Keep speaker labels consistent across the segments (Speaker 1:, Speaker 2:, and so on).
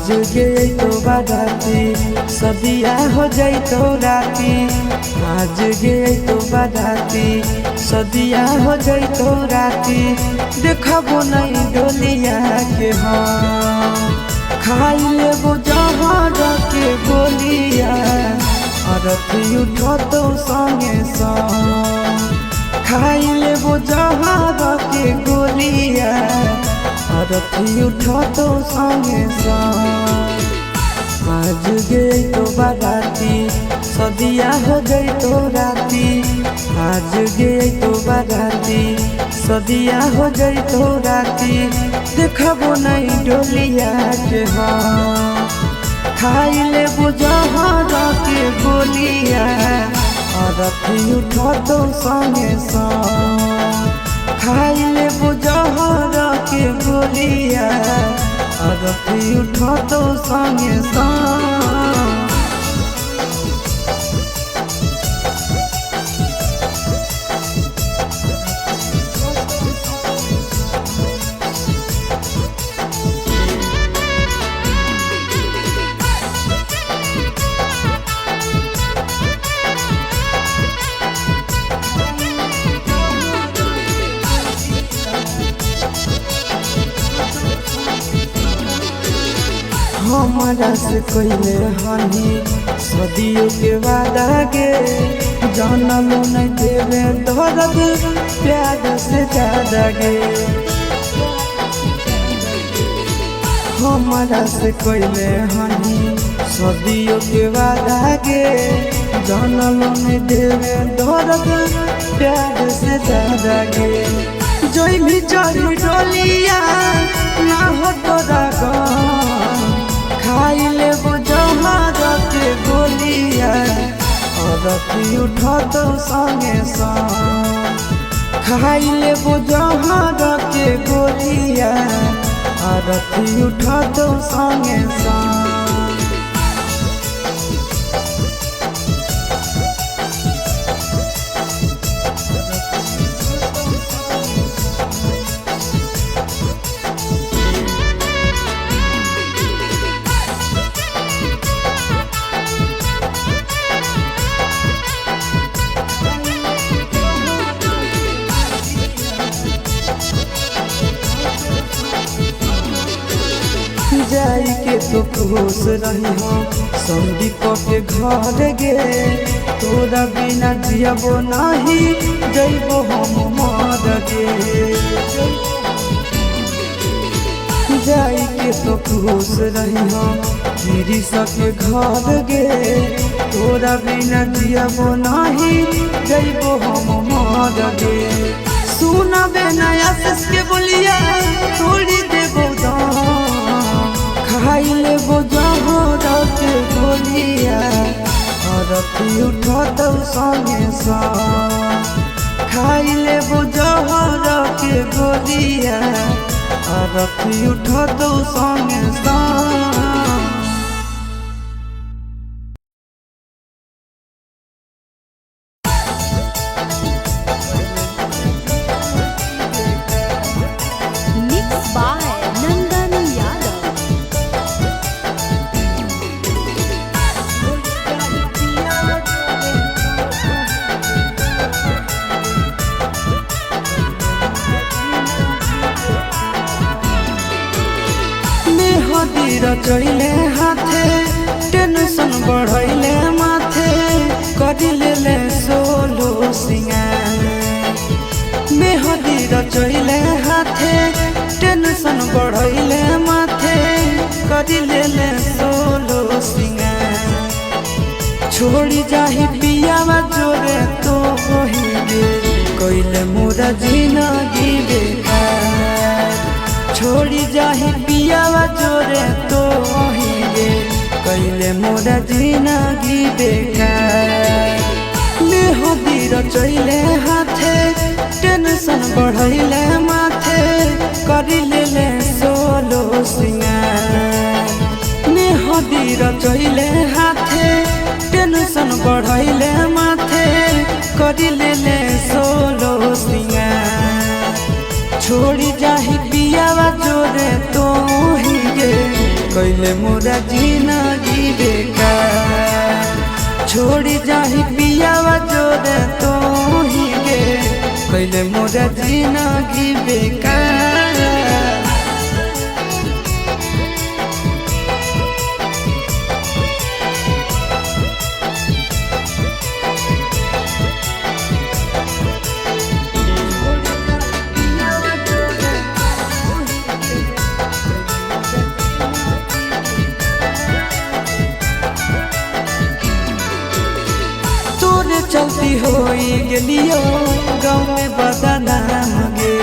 Speaker 1: आज गए तो बाराती सदिया हो जाई तो राती। आज गए तो बाराती सदिया हो जाई तो राती। देखबो नहीं डोलिया के हम खाई लेबो जहर के गोलिया। अरथी उठो तो संगे संग खाई लेबो जहर के गोलिया। अरथी उठो तो संगे संग आज गई तो बाराती सदिया हो गई तो राती। आज गई तो बाराती सदिया हो गई तो राती। देखबो नहीं डोलिया के हम खाई लेबो जहर के गोलिया। अरथी उठो तो संगे संग खाई लेबो जहर के गोलिया। अरथी उठो तो संगे संग हमारा से कोइले हनी सदियों के वादा गे। जानम नहीं देवे दर्द प्यार से ज्यादा गे। हमारा से कोइले हनी सदियों के वादा गे। जानम नहीं देवे दर्द प्यार से ज्यादा गे। जोई भी चढ़ी डोलिया ना हो तोरा खाई लेबो जहर के गोलिया। अरथी उठो तो संगे संग खाई लेबो जहर के गोलिया। अरथी उठो तो संगे संग जाई के तो खुश रही हो संदीप के घर गे। तोरा बिना जियबो नहीं जइबो हम मर गे। जाई के तो खुश रही हो गिरी सके घर गे। तोरा बिना जियबो नहीं जइबो हम मर गे। सुनबे नया सस के बोलिया तोड़ी देबो खाई लेबो जहर के गोलिया। अरथी उठो तो संगे संग खाई लेबो जहर के गोलिया। अरथी उठो तो संगे संग रचैले हाथे टेंशन बढ़ैले माथे। करिले ले सोलो सिंगार मेहदी रचैले हाथे टेंशन बढ़ैले माथे। करिले ले सोलो सिंगार छोड़ी जाही पियावा जोरे तो होइगे। कइले मोरा जिंदगी बेकार छोड़ी जाही पियावा जोरे तो होइगे। कइले मोरा जिंदगी बेकार मेहदी रचैले हाथे टेंशन बढ़ैले माथे। करिले ले सोलो सिंगार मेहदी रचैले हाथे टेंशन बढ़ैले माथे। करिले ले सोलो सिंगार छोड़ी जाही पियावा जोरे तो होइगे। कैले मोरा जिंदगी बेकार। छोड़ी जाही पियावा जोरे तो ही गे कैले मोरा जिंदगी बेकार। चलती होई गेलियो गाँव में बदनाम गे।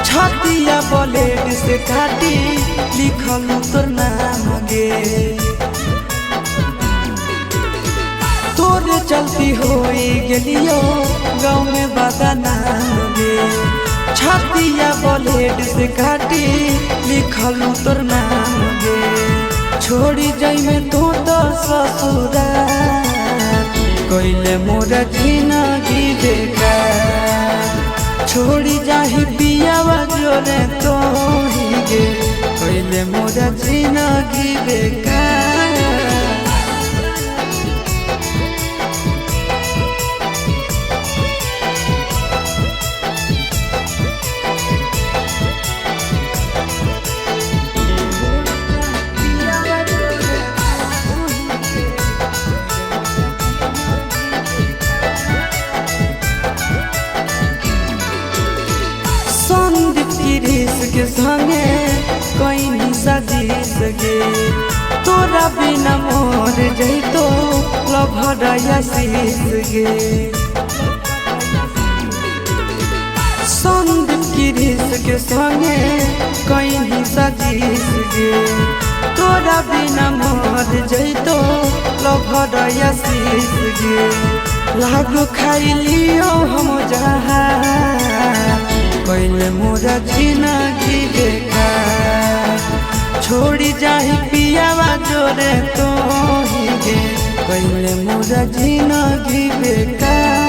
Speaker 1: छतिया ब्लेड से काटी लिखल तोर नाम गे। तोरे चलती होई गेलियो गाँव में बदनाम गे। छतिया ब्लेड से काटी लिखल तोर नाम गे। छोड़ी जाई में तो ससुराल कैले मोरा जिंदगी बेकार। छोड़ी जाही पियावा जोरे तो ही गे कैले मोरा जिंदगी बेकार। के संगे कोई नहीं सजीस गे। तोरा बिना मोर जैतो लभराया शीस गे। संदीप गिरीश के संगे कोई नहीं सजीस गे। तोरा बिना मोर जैतो लभराया शीस गे। लागो खाई लियो हम जहाँ कैले मोरा जिंदगी बेकार। छोड़ी जाही पियावा जोरे तो ही गे कैले मोरा जिंदगी बेकार।